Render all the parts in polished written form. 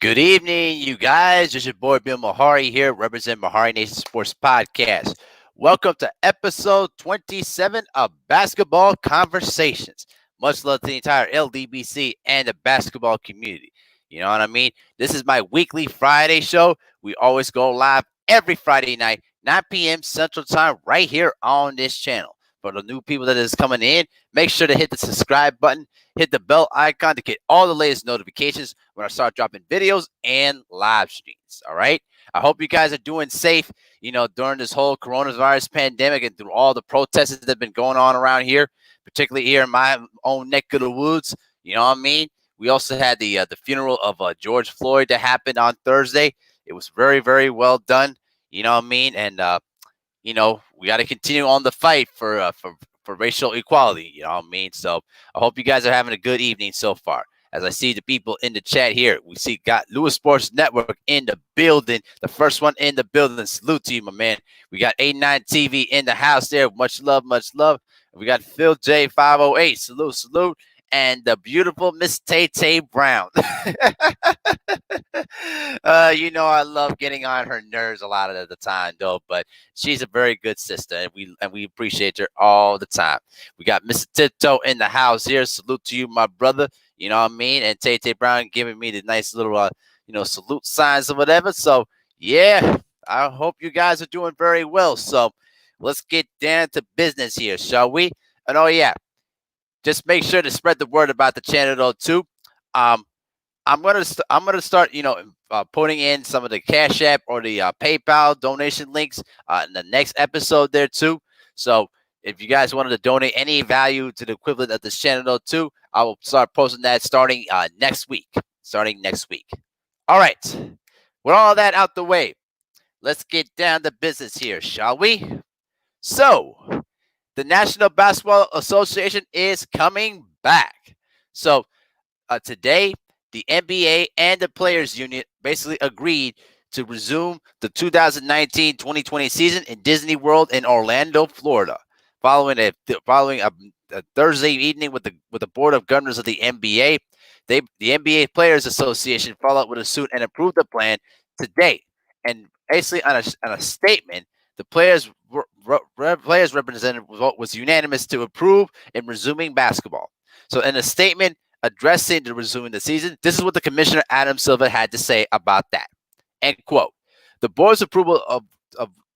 Good evening, you guys. It's your boy Bill Mahari here, representing MehariNation Sports Podcast. Welcome to episode 27 of Basketball Conversations. Much love to the entire LDBC and the basketball community. You know what I mean? This is my weekly Friday show. We always go live every Friday night, 9 p.m. Central Time, right here on this channel. For the new people that is coming in, make sure to hit the subscribe button, hit the bell icon to get all the latest notifications when I start dropping videos and live streams. All right. I hope you guys are doing safe, during this whole coronavirus pandemic and through all the protests that have been going on around here, particularly here in my own neck of the woods. You know what I mean? We also had the funeral of George Floyd that happened on Thursday. It was very, very well done. You know what I mean? And we got to continue on the fight for racial equality. You know what I mean? So I hope you guys are having a good evening so far. As I see the people in the chat here, we got Louis Sports Network in the building, the first one in the building. Salute to you, my man. We got 89 TV in the house there. Much love, much love. We got Phil J508. Salute, salute. And the beautiful Miss Tay Brown. I love getting on her nerves a lot of the time, though. But she's a very good sister, and we appreciate her all the time. We got Mr. Tiptoe in the house here. Salute to you, my brother. You know what I mean? And Tay Brown giving me the nice little, salute signs or whatever. So yeah, I hope you guys are doing very well. So let's get down to business here, shall we? And oh yeah. Just make sure to spread the word about the channel though too. I'm gonna start putting in some of the Cash App or the PayPal donation links in the next episode there too. So if you guys wanted to donate any value to the equivalent of this channel though too, I will start posting that starting next week. All right. With all that out the way, let's get down to business here, shall we? So the National Basketball Association is coming back. So today, the NBA and the Players Union basically agreed to resume the 2019-2020 season in Disney World in Orlando, Florida, following a Thursday evening with the Board of Governors of the NBA. The NBA Players Association followed with a suit and approved the plan today. And basically on a statement, the players representative was unanimous to approve in resuming basketball. So in a statement addressing the resuming the season, this is what the Commissioner Adam Silver had to say about that. End quote. The board's approval of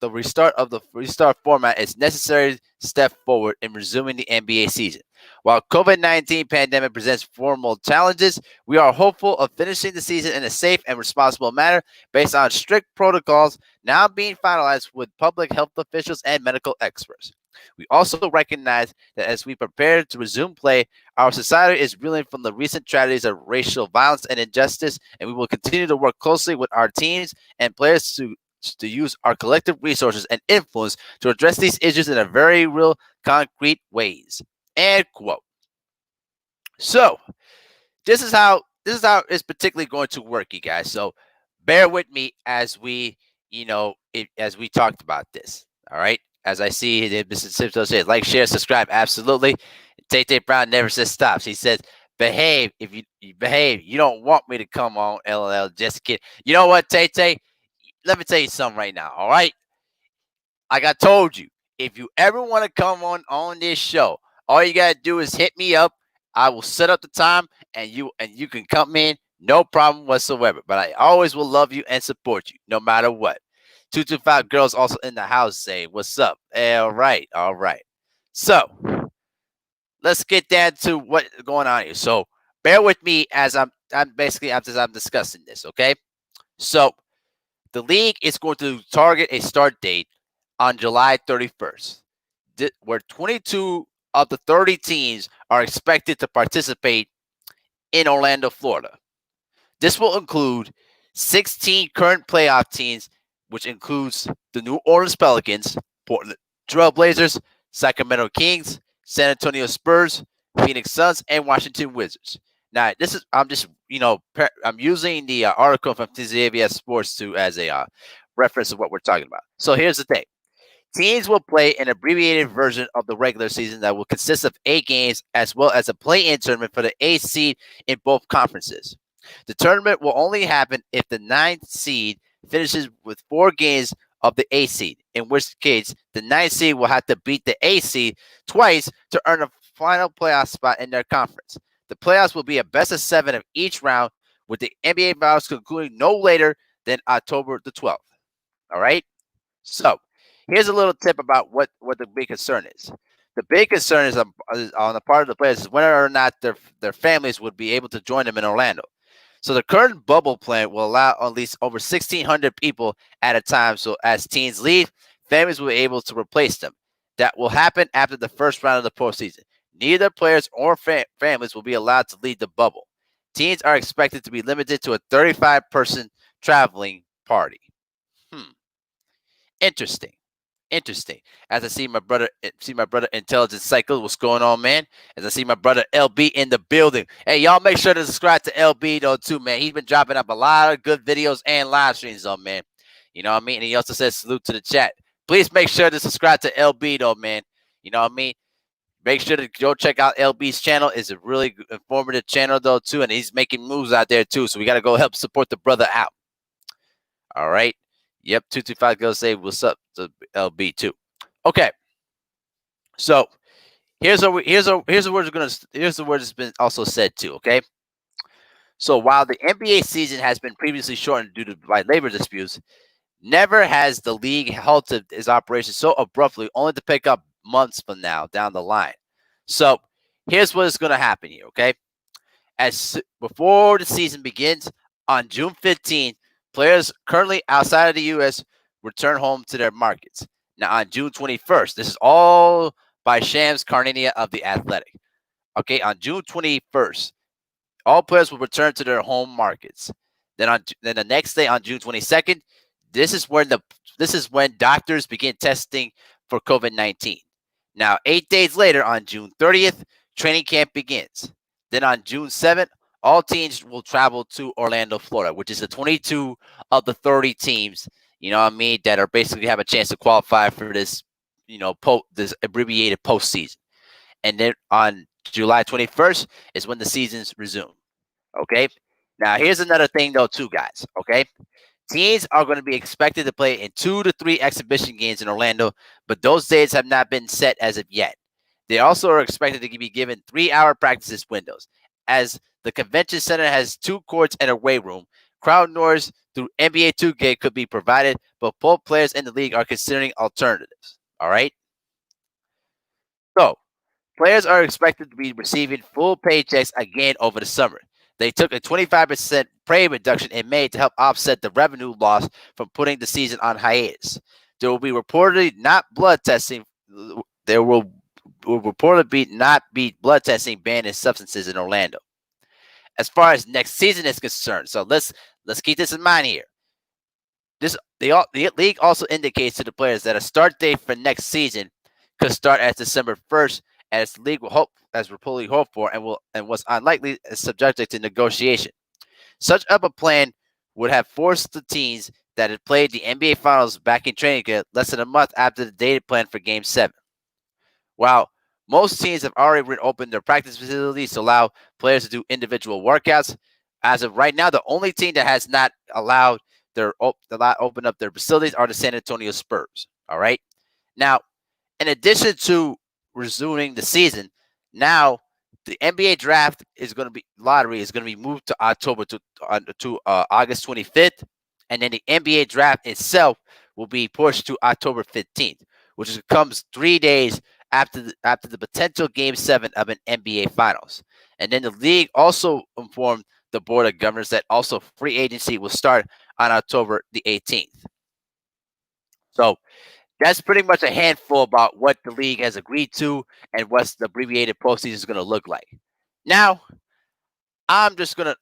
the restart format is necessary step forward in resuming the NBA season. While COVID-19 pandemic presents formal challenges, we are hopeful of finishing the season in a safe and responsible manner based on strict protocols now being finalized with public health officials and medical experts. We also recognize that as we prepare to resume play, our society is reeling from the recent tragedies of racial violence and injustice, and we will continue to work closely with our teams and players to use our collective resources and influence to address these issues in a very real, concrete ways. End quote. So this is how it's particularly going to work, you guys. So bear with me as we talked about this. All right. As I see Mr. Simpson says, like, share, subscribe. Absolutely. Tay Brown never says stop. She says, behave. If you behave, you don't want me to come on. LOL. Just kidding. You know what, Tay? Let me tell you something right now. All right. Like I told you, if you ever want to come on this show, all you gotta do is hit me up. I will set up the time, and you can come in, no problem whatsoever. But I always will love you and support you, no matter what. 225 girls also in the house saying, "What's up?" All right. So let's get down to what's going on here. So bear with me as I'm discussing this. Okay. So the league is going to target a start date on July 31st, where 22 of the 30 teams are expected to participate in Orlando, Florida. This will include 16 current playoff teams, which includes the New Orleans Pelicans, Portland Trail Blazers, Sacramento Kings, San Antonio Spurs, Phoenix Suns, and Washington Wizards. Now, I'm using the article from TZAVS Sports as a reference of what we're talking about. So here's the thing. Teams will play an abbreviated version of the regular season that will consist of 8 games, as well as a play-in tournament for the 8th seed in both conferences. The tournament will only happen if the ninth seed finishes with 4 games of the A seed, in which case the ninth seed will have to beat the A seed twice to earn a final playoff spot in their conference. The playoffs will be a best of 7 of each round, with the NBA finals concluding no later than October the 12th. All right? So here's a little tip about what the big concern is. The big concern is on the part of the players is whether or not their families would be able to join them in Orlando. So the current bubble plan will allow at least over 1,600 people at a time. So as teams leave, families will be able to replace them. That will happen after the first round of the postseason. Neither players or families will be allowed to leave the bubble. Teams are expected to be limited to a 35-person traveling party. Hmm. Interesting. Interesting. As I see my brother Intelligence Cycle. What's going on, man? As I see my brother LB in the building. Hey, y'all make sure to subscribe to LB though too, man. He's been dropping up a lot of good videos and live streams though, man. You know what I mean? And he also says salute to the chat. Please make sure to subscribe to LB though, man. You know what I mean? Make sure to go check out LB's channel. It's a really informative channel though too, and he's making moves out there too. So we got to go help support the brother out. All right. Yep, 225 go say what's up to LB too. Okay. So here's the word that's been also said too, okay? So while the NBA season has been previously shortened due to by labor disputes, never has the league halted its operations so abruptly, only to pick up months from now down the line. So here's what is going to happen here, okay? Before the season begins on June 15th, players currently outside of the U.S. return home to their markets. Now, on June 21st, this is all by Shams Charania of The Athletic. Okay, on June 21st, all players will return to their home markets. Then the next day, on June 22nd, this is when doctors begin testing for COVID-19. Now, 8 days later, on June 30th, training camp begins. Then on June 7th, all teams will travel to Orlando, Florida, which is the 22 of the 30 teams, you know what I mean, that are basically have a chance to qualify for this, this abbreviated postseason. And then on July 21st is when the seasons resume. Okay. Now, here's another thing, though, too, guys. Okay. Teams are going to be expected to play in 2 to 3 exhibition games in Orlando, but those dates have not been set as of yet. They also are expected to be given 3-hour practice windows. As the convention center has 2 courts and a weight room, crowd noise through NBA 2K could be provided, but both players in the league are considering alternatives. All right? So, players are expected to be receiving full paychecks again over the summer. They took a 25% pay reduction in May to help offset the revenue loss from putting the season on hiatus. There will be reportedly not blood testing. There will reportedly not be blood testing banned in substances in Orlando. As far as next season is concerned, so let's keep this in mind here. The league also indicates to the players that a start date for next season could start as December 1st, as the league as reportedly hoped for, and was unlikely subjected to negotiation. Such a plan would have forced the teams that had played the NBA Finals back in training camp less than a month after the dated plan for Game 7. While most teams have already reopened their practice facilities to allow players to do individual workouts, as of right now, the only team that has not allowed open up their facilities are the San Antonio Spurs. All right. Now, in addition to resuming the season, now the NBA draft lottery is going to be moved to October to August 25th, and then the NBA draft itself will be pushed to October 15th, which comes 3 days after the potential Game 7 of an NBA Finals. And then the league also informed the Board of Governors that also free agency will start on October the 18th. So that's pretty much a handful about what the league has agreed to and what the abbreviated postseason is going to look like. Now, I'm gonna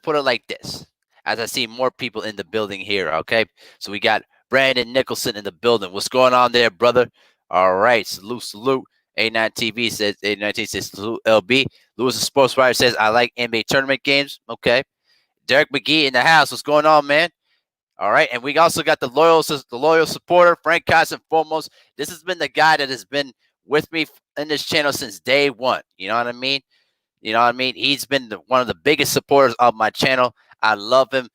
put it like this, as I see more people in the building here. Okay, so we got Brandon Nicholson in the building. What's going on there, brother? All right, salute. A9 says A19 says salute LB. Lewis, the sports writer, says I like NBA tournament games. Okay, Derek McGee in the house. What's going on, man? All right, and we also got the loyal supporter, Frank Cosson foremost. This has been the guy that has been with me in this channel since day one. You know what I mean? You know what I mean? He's been one of the biggest supporters of my channel. I love him,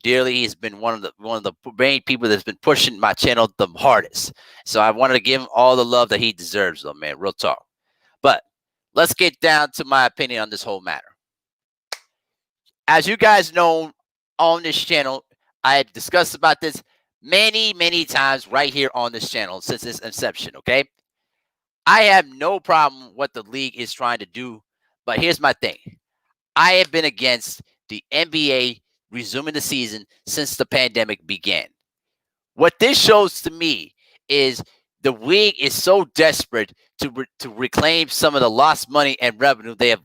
dearly. He's been one of the main people that's been pushing my channel the hardest. So I wanted to give him all the love that he deserves, though, man. Real talk. But let's get down to my opinion on this whole matter. As you guys know, on this channel, I had discussed about this many, many times right here on this channel since its inception, okay? I have no problem with what the league is trying to do, but here's my thing. I have been against the NBA resuming the season since the pandemic began. What this shows to me is the league is so desperate to reclaim some of the lost money and revenue they have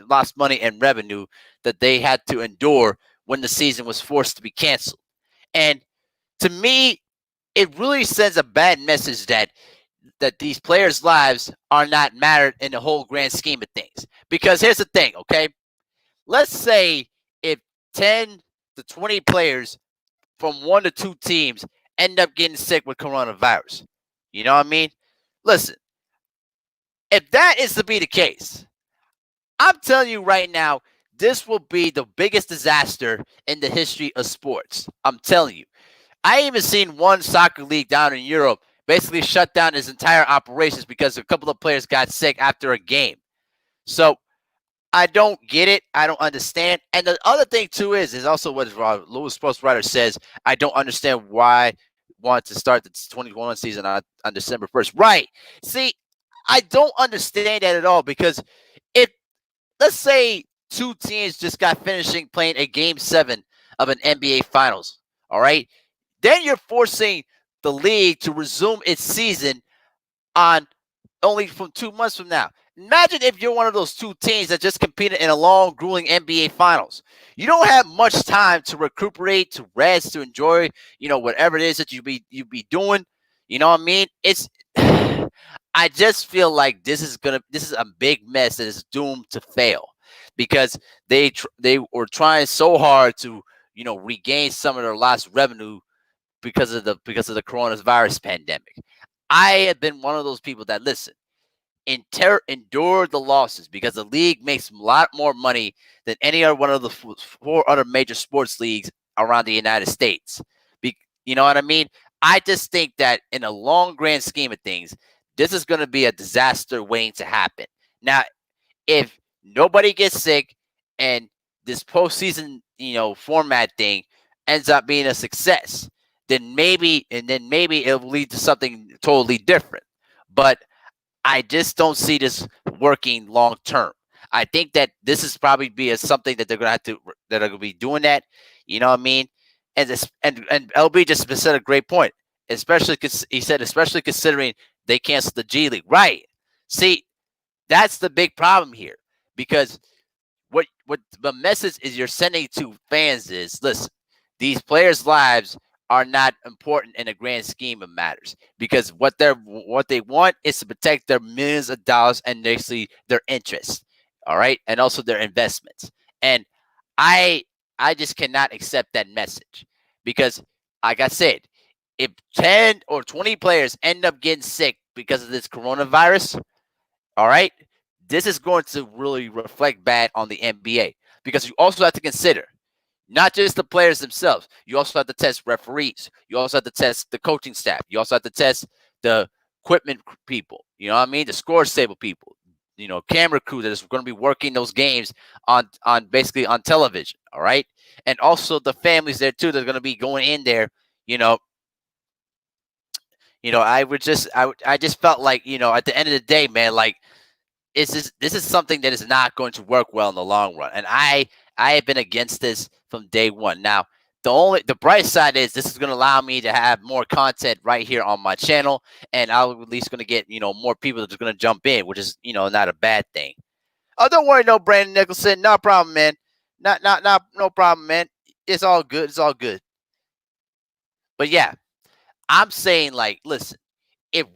lost money and revenue that they had to endure when the season was forced to be canceled. And to me, it really sends a bad message that these players' lives are not mattered in the whole grand scheme of things. Because here's the thing, okay? Let's say if 10 to 20 players from 1 to 2 teams end up getting sick with coronavirus. You know what I mean? Listen, if that is to be the case, I'm telling you right now, this will be the biggest disaster in the history of sports. I'm telling you. I even seen one soccer league down in Europe basically shut down its entire operations because a couple of players got sick after a game. So I don't get it. I don't understand. And the other thing too is also what Louis Sports Writer says. I don't understand why want to start the 2021 season on December 1st. Right. See, I don't understand that at all because if let's say two teams just got finishing playing a game 7 of an NBA Finals, all right? Then you're forcing the league to resume its season on only from 2 months from now. Imagine if you're one of those two teams that just competed in a long, grueling NBA Finals. You don't have much time to recuperate, to rest, to enjoy, whatever it is that you be doing. You know what I mean? It's I just feel like this is a big mess that is doomed to fail because they were trying so hard to regain some of their lost revenue because of the coronavirus pandemic. I have been one of those people that listen, endure the losses because the league makes a lot more money than any other one of the 4 other major sports leagues around the United States. You know what I mean? I just think that in a long grand scheme of things, this is going to be a disaster waiting to happen. Now, if nobody gets sick and this postseason, format thing ends up being a success, then maybe it'll lead to something totally different. But I just don't see this working long term. I think that this is probably be something that they're gonna have to that are gonna be doing that. You know what I mean? And this and LB just said a great point, especially because he said especially considering they canceled the G League. Right? See, that's the big problem here because what the message is you're sending to fans is listen, these players' lives are not important in the grand scheme of matters because what they want is to protect their millions of dollars and basically their interests, all right, and also their investments. And I just cannot accept that message because, like I said, if 10 or 20 players end up getting sick because of this coronavirus, all right, this is going to really reflect bad on the NBA because you also have to consider not just the players themselves. You also have to test referees. You also have to test the coaching staff. You also have to test the equipment people. You know what I mean? The score stable people. Camera crew that is going to be working those games on basically on television. All right, and also the families there too. They're going to be going in there. I just felt like at the end of the day, man, like this is something that is not going to work well in the long run. And I have been against this from day one. Now, the bright side is this is going to allow me to have more content right here on my channel, and I'm at least going to get more people that's going to jump in, which is not a bad thing. Oh, don't worry, no, Brandon Nicholson, no problem, man. Not no problem, man. It's all good. It's all good. But yeah, I'm saying like, listen, if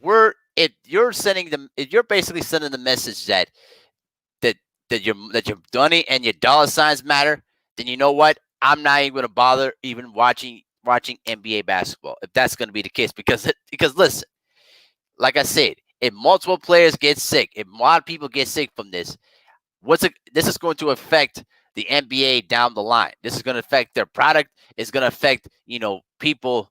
you're basically sending the message that your money and your dollar signs matter, then you know what? I'm not even going to bother even watching NBA basketball if that's going to be the case because listen, like I said, if multiple players get sick, if a lot of people get sick from this, This is going to affect the NBA down the line. This is going to affect their product. It's going to affect, people,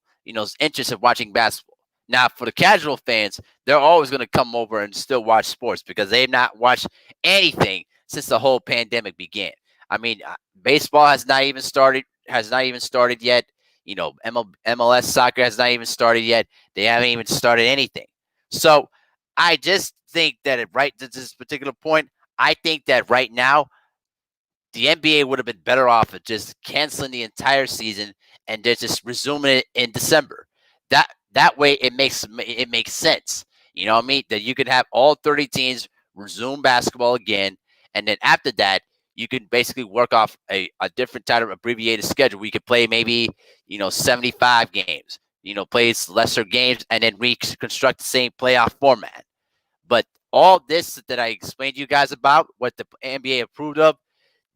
interest in watching basketball. Now, for the casual fans, they're always going to come over and still watch sports because they've not watched anything since the whole pandemic began. I mean, baseball has not even started. Has not even started yet. MLS soccer has not even started yet. They haven't even started anything. So I just think that right at this particular point, I think that right now the NBA would have been better off of just canceling the entire season and they're just resuming it in December. That way it makes sense. You know what I mean? That you could have all 30 teams resume basketball again, and then after that, you can basically work off a different type of abbreviated schedule. We could play maybe 75 games. Play lesser games and then reconstruct the same playoff format. But all this that I explained to you guys about what the NBA approved of,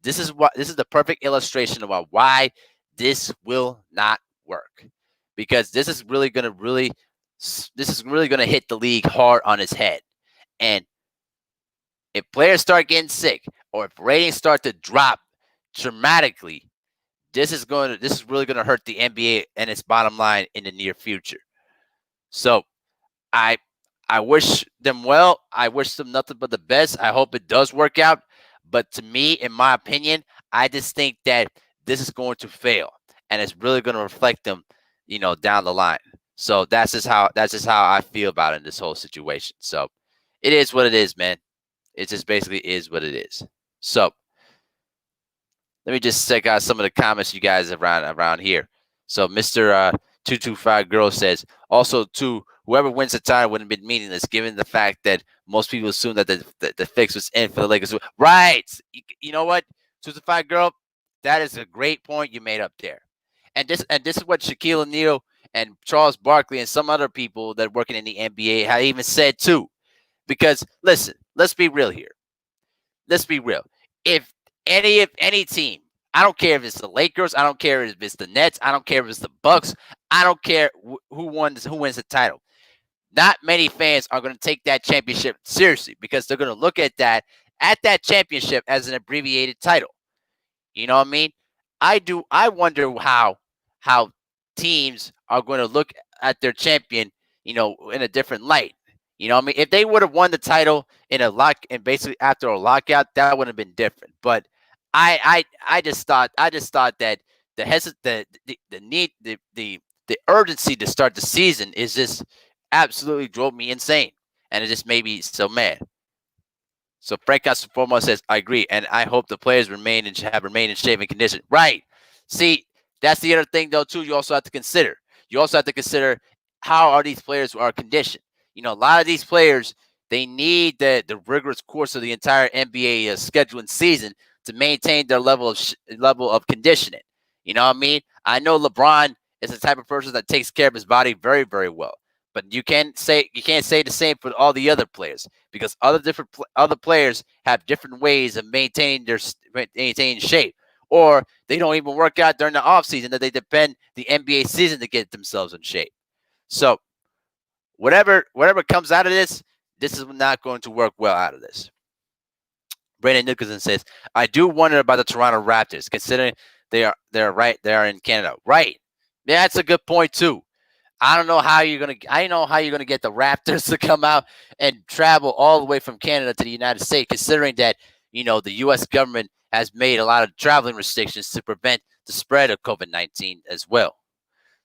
this is the perfect illustration about why this will not work, because this is really going to hit the league hard on its head. And if players start getting sick or if ratings start to drop dramatically, this is really going to hurt the NBA and its bottom line in the near future. So I wish them well. I wish them nothing but the best. I hope it does work out. But to me, in my opinion, I just think that this is going to fail, and it's really going to reflect them, down the line. So that's just how I feel about it in this whole situation. So it is what it is, man. It just basically is what it is. So let me just check out some of the comments you guys around here. So Mr. 225 Girl says, also, too, whoever wins the title wouldn't have been meaningless, given the fact that most people assume that the fix was in for the Lakers. Right. You know what, 225 Girl, that is a great point you made up there. And this is what Shaquille O'Neal and Charles Barkley and some other people that are working in the NBA have even said too. Because listen, let's be real here. Let's be real. If any team, I don't care if it's the Lakers, I don't care if it's the Nets, I don't care if it's the Bucks, I don't care who wins the title. Not many fans are going to take that championship seriously because they're going to look at that championship as an abbreviated title. You know what I mean? I wonder how teams are going to look at their champion, in a different light. You know what I mean? If they would have won the title in a lock and basically after a lockout, that would have been different. But I just thought that the urgency to start the season is just absolutely drove me insane, and it just made me so mad. So Frank Casaformo says, I agree, and I hope the players have remained in shape and condition. Right. See, that's the other thing, though, too, you also have to consider. You also have to consider how are these players are conditioned. A lot of these players, they need the rigorous course of the entire NBA schedule and season to maintain their level of conditioning. You know what I mean? I know LeBron is the type of person that takes care of his body very, very well. But you can't say the same for all the other players, because other players have different ways of maintaining shape, or they don't even work out during the offseason, that they depend the NBA season to get themselves in shape. So whatever comes out of this is not going to work well out of this. Brandon Nicholson says, I do wonder about the Toronto Raptors, considering they are in Canada. Right. Yeah, that's a good point too. I know how you're gonna get the Raptors to come out and travel all the way from Canada to the United States, considering that the U.S. government has made a lot of traveling restrictions to prevent the spread of COVID-19 as well.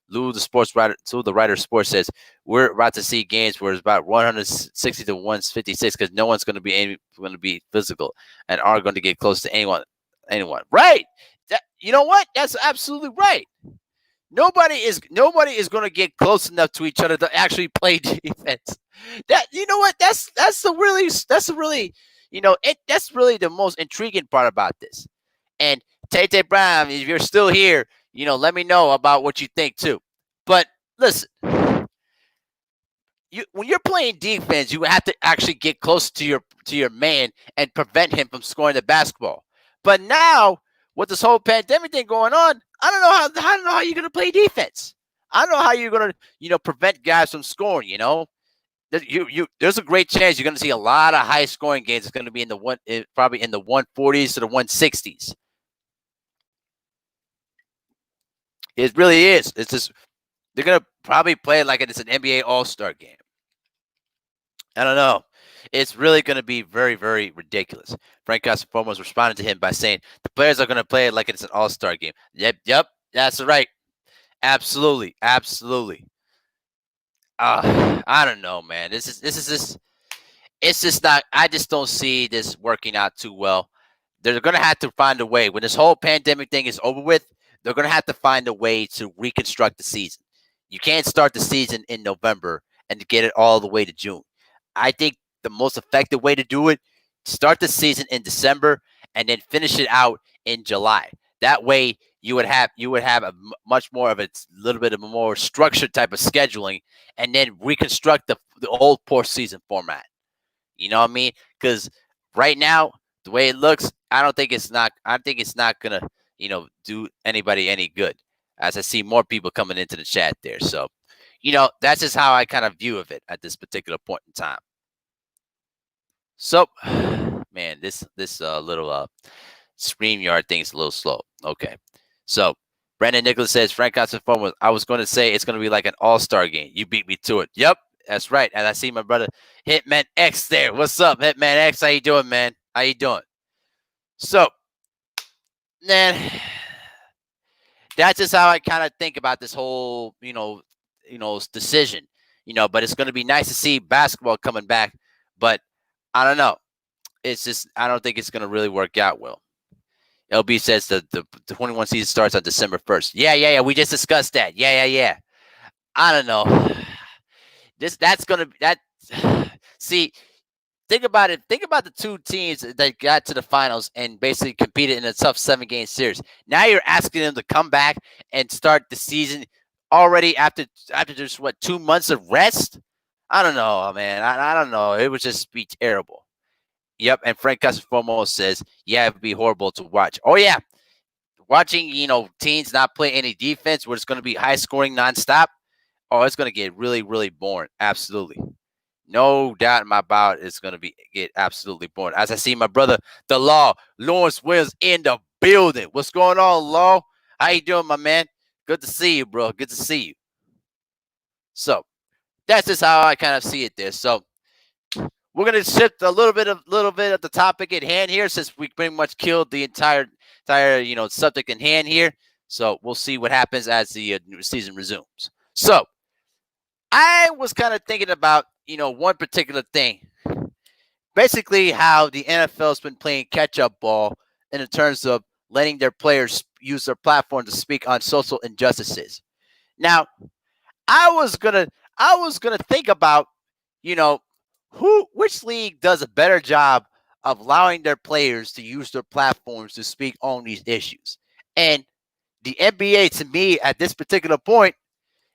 Lou the writer sports says, we're about to see games where it's about 160 to 156 because no one's going to be physical and are going to get close to anyone. Right? You know what? That's absolutely right. Nobody is going to get close enough to each other to actually play defense. That's really the most intriguing part about this. And Tate Brown, if you're still here, let me know about what you think too. But listen, when you're playing defense, you have to actually get close to your man and prevent him from scoring the basketball. But now, with this whole pandemic thing going on, I don't know how you're going to play defense. I don't know how you're going to, prevent guys from scoring, there's a great chance you're going to see a lot of high scoring games. It's going to be in the probably in the 140s to the 160s. It really is. It's just they're going to probably play it like it's an NBA All-Star game. I don't know. It's really going to be very, very ridiculous. Frank Casapomo responded to him by saying the players are going to play it like it's an All-Star game. Yep, that's right. Absolutely. I don't know, man. This is it's just not. I just don't see this working out too well. They're going to have to find a way when this whole pandemic thing is over with. They're going to have to find a way to reconstruct the season. You can't start the season in November and get it all the way to June. I think the most effective way to do it, start the season in December and then finish it out in July. That way you would have much more of a little bit of a more structured type of scheduling, and then reconstruct the old postseason format. You know what I mean? Because right now, the way it looks, I think it's not gonna do anybody any good. As I see more people coming into the chat there, so that's just how I kind of view of it at this particular point in time. So, man, this little StreamYard thing's a little slow. Okay, so Brandon Nicholas says Frank Casapomo. I was going to say it's going to be like an all-star game. You beat me to it. Yep, that's right. And I see my brother Hitman X there. What's up, Hitman X? How you doing, man? How you doing? So, man, that's just how I kind of think about this whole, decision. But it's going to be nice to see basketball coming back. But I don't know. It's just I don't think it's going to really work out well. LB says the 21 season starts on December 1st. Yeah. We just discussed that. Yeah. I don't know. That's going to see. Think about it. Think about the two teams that got to the finals and basically competed in a tough 7-game series. Now you're asking them to come back and start the season already after just 2 months of rest. I don't know, man. I don't know. It would just be terrible. Yep. And Frank Casapomo says, yeah, it would be horrible to watch. Oh yeah, watching teams not play any defense where it's going to be high scoring nonstop. Oh, it's going to get really, really boring. Absolutely. No doubt in my about it's going to get absolutely boring. As I see my brother, the Law, Lawrence Williams in the building. What's going on, Law? How you doing, my man? Good to see you, bro. Good to see you. So that's just how I kind of see it there. So we're going to shift a little bit of the topic at hand here, since we pretty much killed the entire subject in hand here. So we'll see what happens as the season resumes. So I was kind of thinking about one particular thing. Basically, how the NFL's been playing catch-up ball in terms of letting their players use their platform to speak on social injustices. Now, I was gonna think about, which league does a better job of allowing their players to use their platforms to speak on these issues. And the NBA, to me, at this particular point,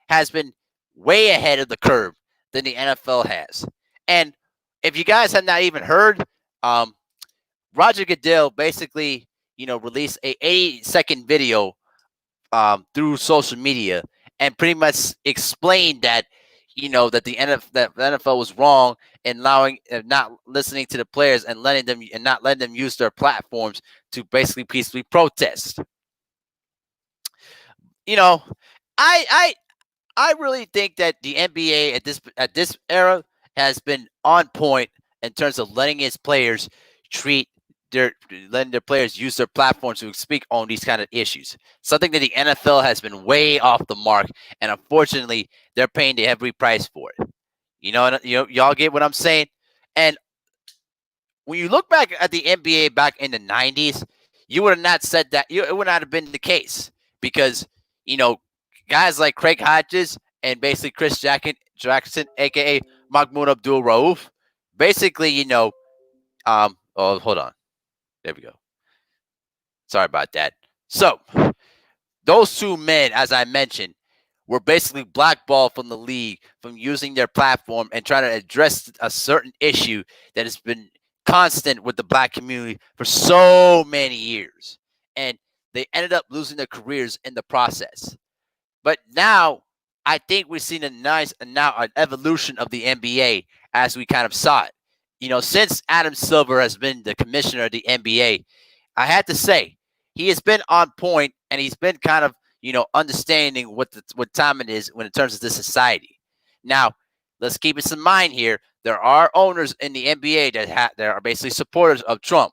has been way ahead of the curve than the NFL has. And if you guys have not even heard, Roger Goodell basically, released a 80-second video through social media and pretty much explained that, that the NFL was wrong in not listening to the players and not letting them use their platforms to basically peacefully protest. I really think that the NBA at this era has been on point in terms of letting its players letting their players use their platforms to speak on these kind of issues. Something that the NFL has been way off the mark, and unfortunately, they're paying the heavy price for it. Y'all get what I'm saying? And when you look back at the NBA back in the 90s, you would have not said that. It would not have been the case, because guys like Craig Hodges and basically Chris Jackson, aka Mahmoud Abdul Rauf, basically, oh, hold on. There we go. Sorry about that. So, those two men, as I mentioned, were basically blackballed from the league from using their platform and trying to address a certain issue that has been constant with the black community for so many years. And they ended up losing their careers in the process. But now, I think we've seen now an evolution of the NBA as we kind of saw it. Since Adam Silver has been the commissioner of the NBA, I had to say he has been on point and he's been kind of understanding what time it is when in terms of this society. Now, let's keep this in mind here. There are owners in the NBA that are basically supporters of Trump,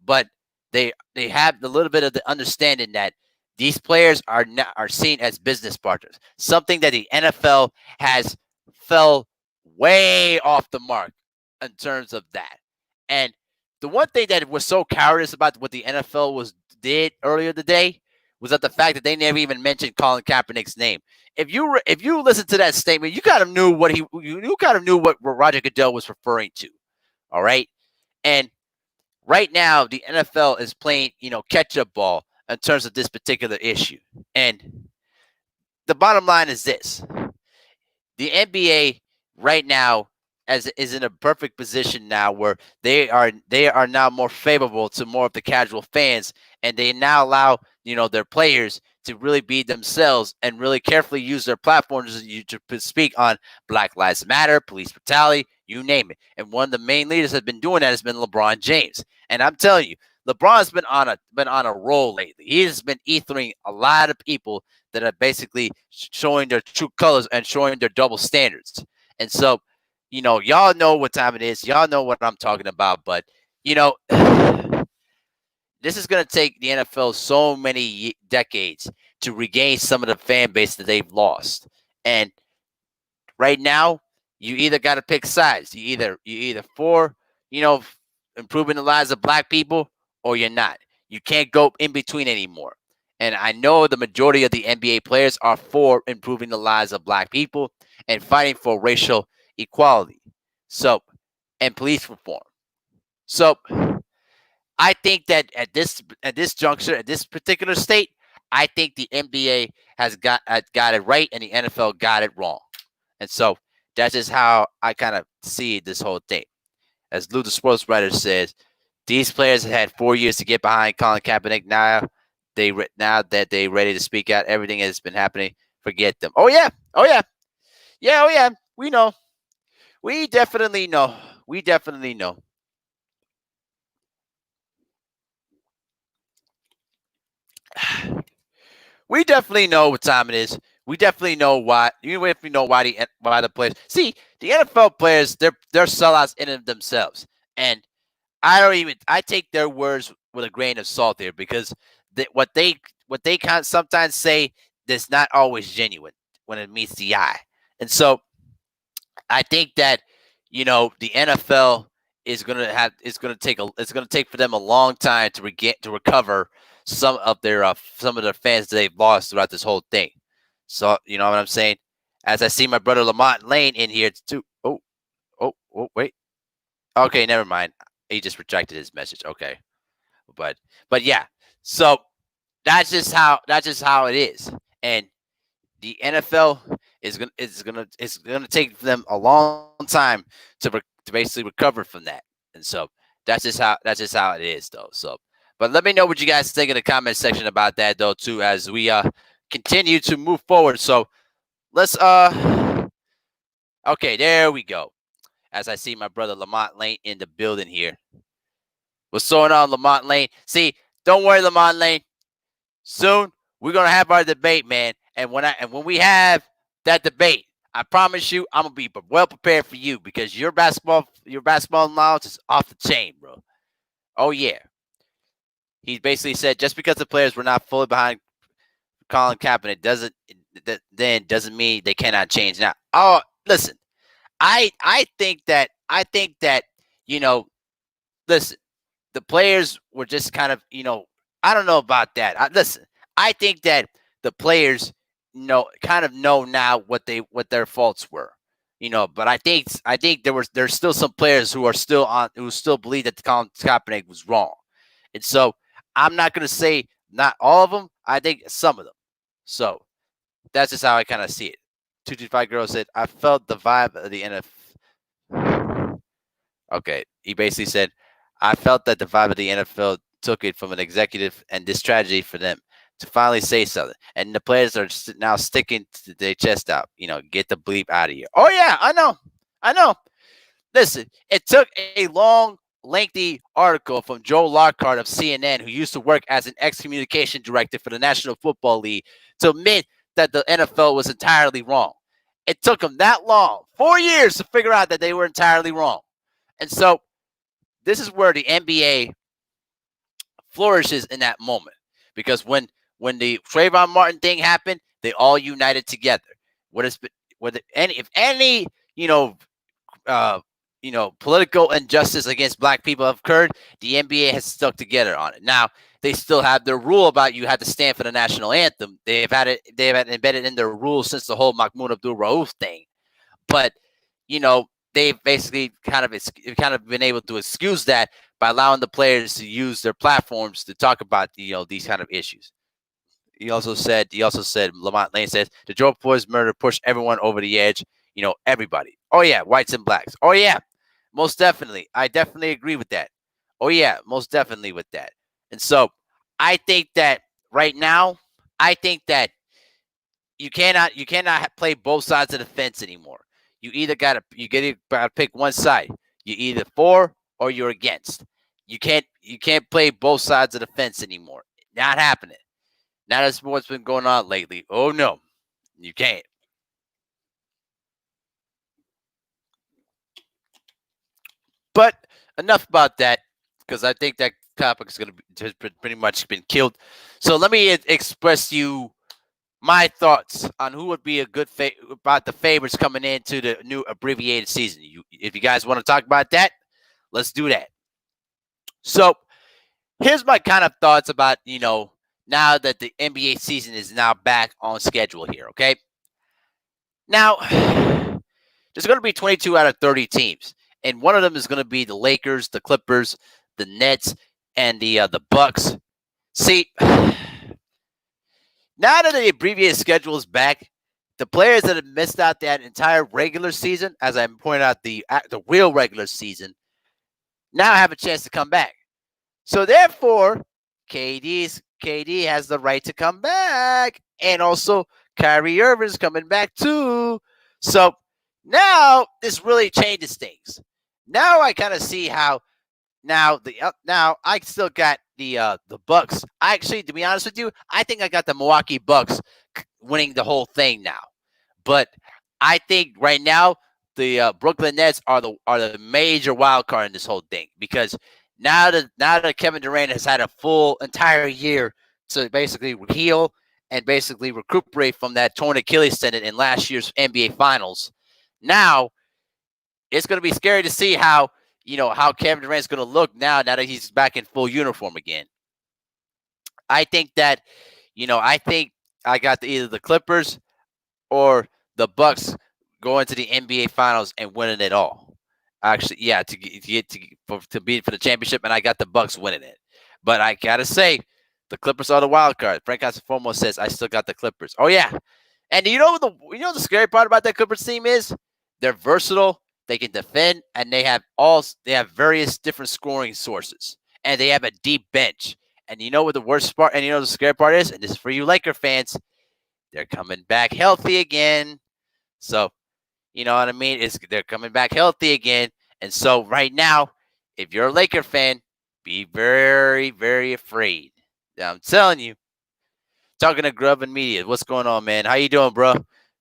but they have a little bit of the understanding that these players are seen as business partners, something that the NFL has fell way off the mark in terms of that. And the one thing that was so cowardice about what the NFL did earlier today was that the fact that they never even mentioned Colin Kaepernick's name. If you listen to that statement, you kind of knew what Roger Goodell was referring to. All right, and right now the NFL is playing catch up ball in terms of this particular issue. And the bottom line is this: the NBA right now is in a perfect position now where they are now more favorable to more of the casual fans, and they now allow their players to really be themselves and really carefully use their platforms to speak on Black Lives Matter, police brutality, you name it. And one of the main leaders that has been doing that has been LeBron James. And I'm telling you, LeBron's been on a roll lately. He has been ethering a lot of people that are basically showing their true colors and showing their double standards. And so, y'all know what time it is. Y'all know what I'm talking about. But, this is going to take the NFL so many decades to regain some of the fan base that they've lost. And right now, you either got to pick sides. You either for, improving the lives of black people, or you're not. You can't go in between anymore. And I know the majority of the NBA players are for improving the lives of black people and fighting for racial equality. So, and police reform. So, I think that at this juncture, at this particular state, I think the NBA has got it right and the NFL got it wrong. And so that's just how I kind of see this whole thing. As Lou the sports writer says, these players had 4 years to get behind Colin Kaepernick. Now that they're ready to speak out, everything that's been happening, forget them. Oh yeah, oh yeah, yeah, oh yeah. We know. We definitely know. We definitely know. We definitely know what time it is. We definitely know why. You definitely know why the players. See, the NFL players, they're sellouts in themselves, and I take their words with a grain of salt there because what they can sometimes say is not always genuine when it meets the eye, and so I think that the NFL is gonna take for them a long time to recover some of their fans that they've lost throughout this whole thing. So you know what I'm saying? As I see my brother Lamont Lane in here too. Oh, wait. Okay, never mind. He just retracted his message. Okay, but yeah. So that's just how it is, and the NFL is gonna take them a long time to basically recover from that, and so that's just how it is though. So, but let me know what you guys think in the comment section about that though too as we continue to move forward. So let's okay, there we go. As I see my brother Lamont Lane in the building here. What's going on, Lamont Lane? See, don't worry, Lamont Lane. Soon we're gonna have our debate, man. And when we have that debate, I promise you, I'm gonna be well prepared for you because your basketball knowledge is off the chain, bro. Oh yeah. He basically said just because the players were not fully behind Colin Kaepernick doesn't mean they cannot change now. Oh, listen, I think that listen, the players were just kind of I don't know about that. Listen, I think that the players kind of know now what their faults were. But I think there's still some players who still believe that Colin Kaepernick was wrong, and so I'm not gonna say not all of them. I think some of them. So that's just how I kind of see it. 225 girl said, "I felt the vibe of the NFL." Okay, he basically said, "I felt that the vibe of the NFL took it from an executive, and this tragedy for them. to finally say something. And the players are now sticking their chest out. Get the bleep out of here. Oh, yeah, I know. Listen, it took a long, lengthy article from Joe Lockhart of CNN, who used to work as an ex-communication director for the National Football League, to admit that the NFL was entirely wrong. It took him that long, 4 years, to figure out that they were entirely wrong. And so this is where the NBA flourishes in that moment, because when the Trayvon Martin thing happened, they all united together. If any political injustice against black people have occurred, the NBA has stuck together on it. Now, they still have their rule about you have to stand for the national anthem. They've had it embedded in their rules since the whole Mahmoud Abdul Rauf thing. But they've basically kind of been able to excuse that by allowing the players to use their platforms to talk about these kind of issues. He also said, Lamont Lane says, the George Floyd murder pushed everyone over the edge. Everybody. Oh, yeah, whites and blacks. Oh, yeah, most definitely. I definitely agree with that. Oh, yeah, most definitely with that. And so I think that right now, you cannot play both sides of the fence anymore. You gotta pick one side. You're either for or you're against. You can't play both sides of the fence anymore. Not happening. Now that's what's been going on lately. Oh no, you can't. But enough about that, because I think that topic is has pretty much been killed. So let me express you my thoughts on who would be a good about the favorites coming into the new abbreviated season. If you guys want to talk about that, let's do that. So here's my kind of thoughts about now that the NBA season is now back on schedule here. Okay, now there's going to be 22 out of 30 teams, and one of them is going to be the Lakers, the Clippers, the Nets, and the Bucks. See, now that the abbreviated schedule is back, the players that have missed out that entire regular season, as I pointed out, the real regular season, now have a chance to come back. So therefore, KD has the right to come back, and also Kyrie Irving is coming back too. So now this really changes things. Now I kind of see how now I still got the Bucks. Actually, to be honest with you, I think I got the Milwaukee Bucks winning the whole thing now. But I think right now the Brooklyn Nets are the major wild card in this whole thing, because now that Kevin Durant has had a full entire year to basically heal and basically recuperate from that torn Achilles tendon in last year's NBA Finals, now it's going to be scary to see how Kevin Durant's going to look now that he's back in full uniform again. I think that I got either the Clippers or the Bucks going to the NBA Finals and winning it all. Actually, yeah, to be for the championship, and I got the Bucks winning it. But I gotta say, the Clippers are the wild card. Frank Casafomo says I still got the Clippers. Oh yeah, and the scary part about that Clippers team is they're versatile. They can defend, and they have various different scoring sources, and they have a deep bench. And you know what the worst part, and the scary part is, and this is for you Laker fans, they're coming back healthy again. So, you know what I mean? They're coming back healthy again. And so right now, if you're a Laker fan, be very, very afraid. I'm telling you. Talking to Grub and Media. What's going on, man? How you doing, bro?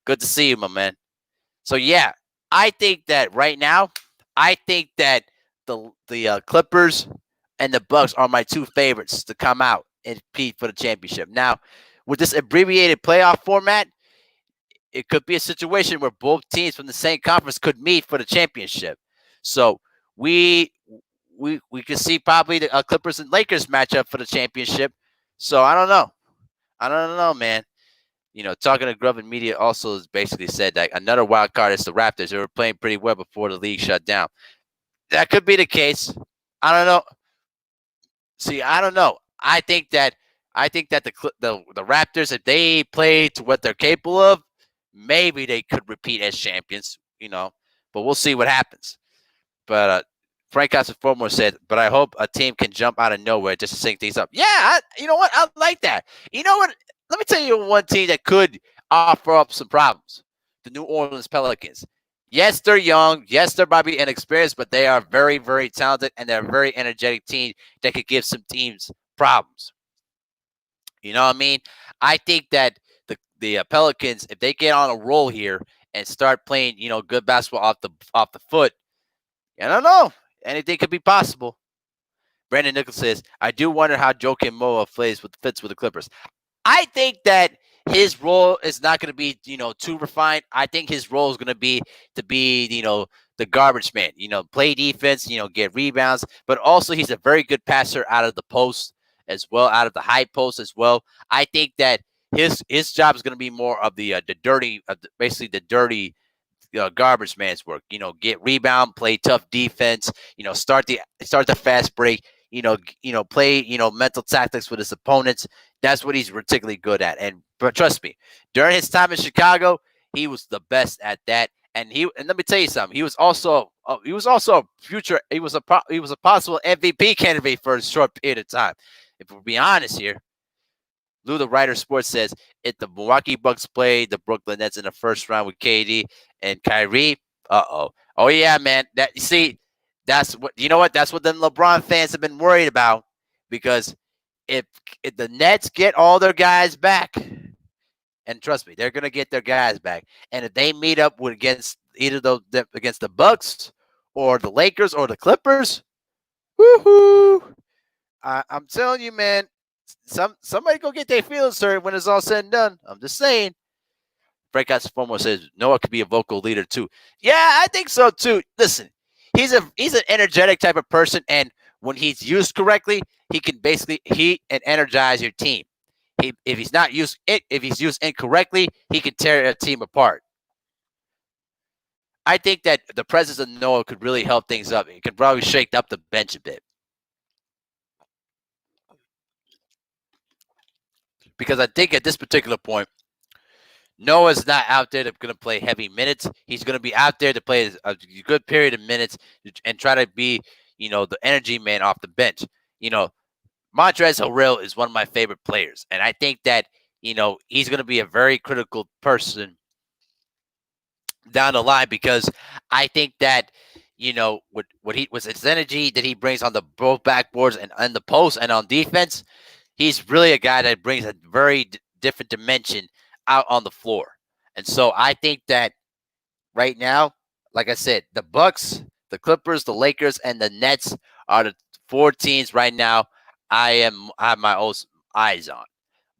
Good to see you, my man. So, yeah, I think that right now, I think that the Clippers and the Bucks are my two favorites to come out and compete for the championship. Now, with this abbreviated playoff format, it could be a situation where both teams from the same conference could meet for the championship. So we could see probably the Clippers and Lakers matchup for the championship. So I don't know, man. Talking to Grub and Media also has basically said that another wild card is the Raptors. They were playing pretty well before the league shut down. That could be the case. I don't know. See, I don't know. I think that the Raptors, if they play to what they're capable of, maybe they could repeat as champions. But we'll see what happens. But Frank Casaformo said, but I hope a team can jump out of nowhere just to sync things up. Yeah, you know what? I like that. You know what? Let me tell you one team that could offer up some problems. The New Orleans Pelicans. Yes, they're young. Yes, they're probably inexperienced, but they are very, very talented, and they're a very energetic team that could give some teams problems. You know what I mean? I think that the Pelicans, if they get on a roll here and start playing, good basketball off the foot, I don't know. Anything could be possible. Brandon Nichols says, I do wonder how Joakim Noah fits with the Clippers. I think that his role is not going to be, too refined. I think his role is going to be, the garbage man, play defense, get rebounds, but also he's a very good passer out of the post as well, out of the high post as well. I think that his job is going to be more of the dirty, basically the dirty garbage man's work. Get rebound, play tough defense. Start the fast break. Play mental tactics with his opponents. That's what he's particularly good at. But trust me, during his time in Chicago, he was the best at that. And let me tell you something. He was also a future. He was a possible MVP candidate for a short period of time. If we're being honest here, Lou the Writer Sports says if the Milwaukee Bucks play the Brooklyn Nets in the first round with KD and Kyrie, oh yeah, man. That you see, that's what That's what the LeBron fans have been worried about because if the Nets get all their guys back, and trust me, they're gonna get their guys back, and if they meet up against against the Bucks or the Lakers or the Clippers, woohoo! I'm telling you, man. Somebody go get their feelings hurt when it's all said and done. I'm just saying. Frank Casaformo says Noah could be a vocal leader too. Yeah, I think so too. Listen, he's an energetic type of person, and when he's used correctly, he can basically heat and energize your team. If he's used incorrectly, he can tear a team apart. I think that the presence of Noah could really help things up. It could probably shake up the bench a bit. Because I think at this particular point, Noah's not out there going to play heavy minutes. He's going to be out there to play a good period of minutes and try to be, the energy man off the bench. Montrezl Harrell is one of my favorite players, and I think that he's going to be a very critical person down the line because I think that what he was his energy that he brings on the both backboards and on the post and on defense. He's really a guy that brings a very different dimension out on the floor. And so I think that right now, like I said, the Bucks, the Clippers, the Lakers, and the Nets are the four teams right now I have my own eyes on.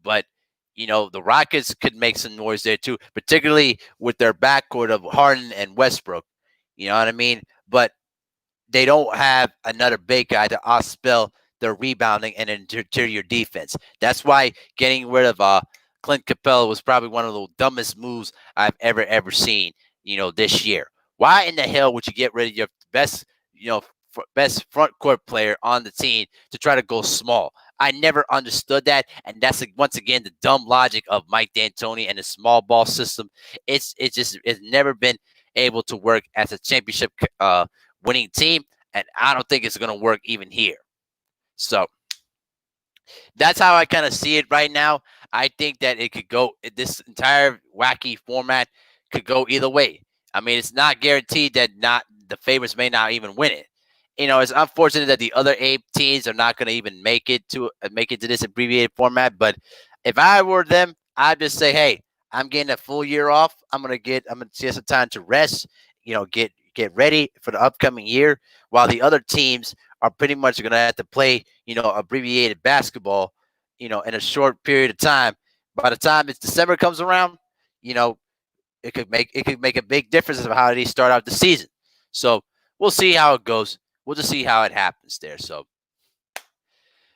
But the Rockets could make some noise there too, particularly with their backcourt of Harden and Westbrook. You know what I mean? But they don't have another big guy to outspell their rebounding and interior defense. That's why getting rid of Clint Capella was probably one of the dumbest moves I've ever seen, this year. Why in the hell would you get rid of your best, best front court player on the team to try to go small? I never understood that, and that's once again the dumb logic of Mike D'Antoni and the small ball system. It's never been able to work as a championship winning team, and I don't think it's going to work even here. So that's how I kind of see it right now. I think that it could go, this entire wacky format could go either way. I mean, it's not guaranteed that the favorites may not even win it. It's unfortunate that the other 8 teams are not going to even make it to this abbreviated format. But if I were them, I'd just say, hey, I'm getting a full year off. I'm gonna get some time to rest. Get ready for the upcoming year. While the other teams are pretty much going to have to play, abbreviated basketball, in a short period of time. By the time it's December comes around, it could make a big difference of how they start out the season. So we'll see how it goes. We'll just see how it happens there. So,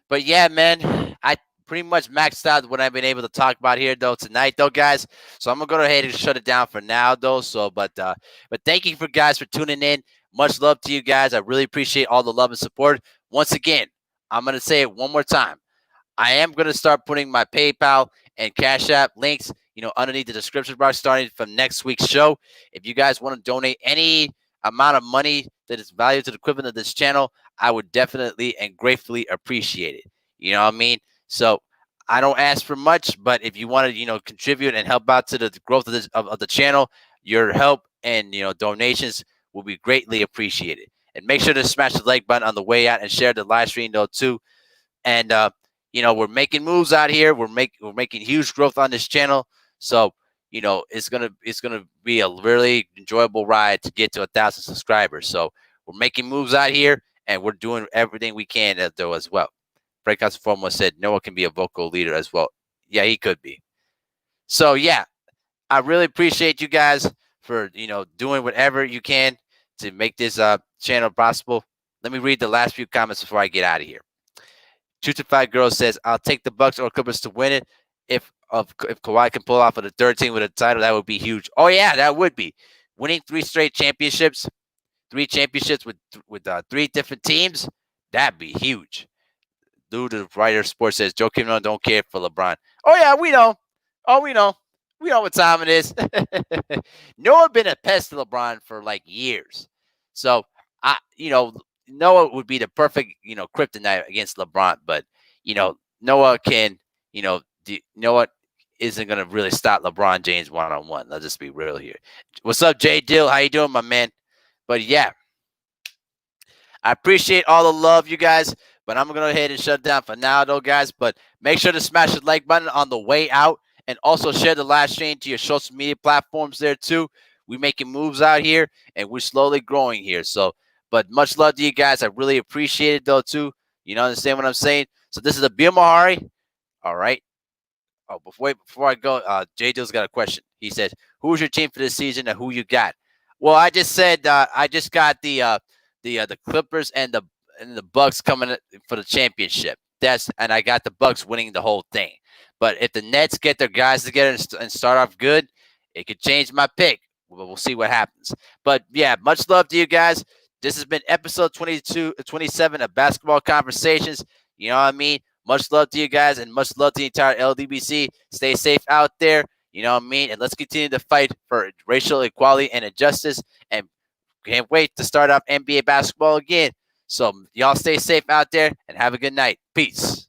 but yeah, man, I pretty much maxed out what I've been able to talk about here though tonight though, guys. So I'm gonna go ahead and shut it down for now though. So, but thank you for tuning in. Much love to you guys. I really appreciate all the love and support. Once again, I'm gonna say it one more time. I am gonna start putting my PayPal and Cash App links, underneath the description box starting from next week's show. If you guys want to donate any amount of money that is value to the equivalent of this channel, I would definitely and gratefully appreciate it. You know what I mean? So I don't ask for much, but if you want to, contribute and help out to the growth of of the channel, your help and donations will be greatly appreciated. And make sure to smash the like button on the way out and share the live stream though too. And we're making moves out here. We're making huge growth on this channel. So it's gonna be a really enjoyable ride to get to 1,000 subscribers. So we're making moves out here, and we're doing everything we can though as well. Breakouts Foremost said Noah can be a vocal leader as well. Yeah, he could be. So yeah, I really appreciate you guys for doing whatever you can to make this channel possible. Let me read the last few comments before I get out of here. 225 Girl says, I'll take the Bucks or Clippers to win it. If Kawhi can pull off of the third team with a title, that would be huge. Oh yeah, that would be. Winning 3 straight championships, 3 championships with 3 different teams, that'd be huge. Dude, the writer sports says Joe Kim don't care for LeBron. Oh yeah, we know. Oh, we know. We know what time it is. Noah been a pest to LeBron for like years. So Noah would be the perfect, kryptonite against LeBron. But, Noah can, Noah isn't going to really stop LeBron James one-on-one. Let's just be real here. What's up, Jay Dill? How you doing, my man? But, yeah, I appreciate all the love, you guys. But I'm going to go ahead and shut down for now, though, guys. But make sure to smash the like button on the way out. And also share the live stream to your social media platforms there, too. We're making moves out here, and we're slowly growing here. So, but much love to you guys. I really appreciate it, though, too. You know, understand what I'm saying? So this is Abir Mahari. All right. Oh, before I go, Jay Dill's got a question. He says, who's your team for this season and who you got? Well, I just said I just got the Clippers and the Bucks coming for the championship. And I got the Bucks winning the whole thing. But if the Nets get their guys together and start off good, it could change my pick. We'll see what happens. But yeah, much love to you guys. This has been episode 27 of Basketball Conversations. You know what I mean? Much love to you guys and much love to the entire LDBC. Stay safe out there. You know what I mean? And let's continue to fight for racial equality and justice. And can't wait to start off NBA basketball again. So y'all stay safe out there and have a good night. Peace.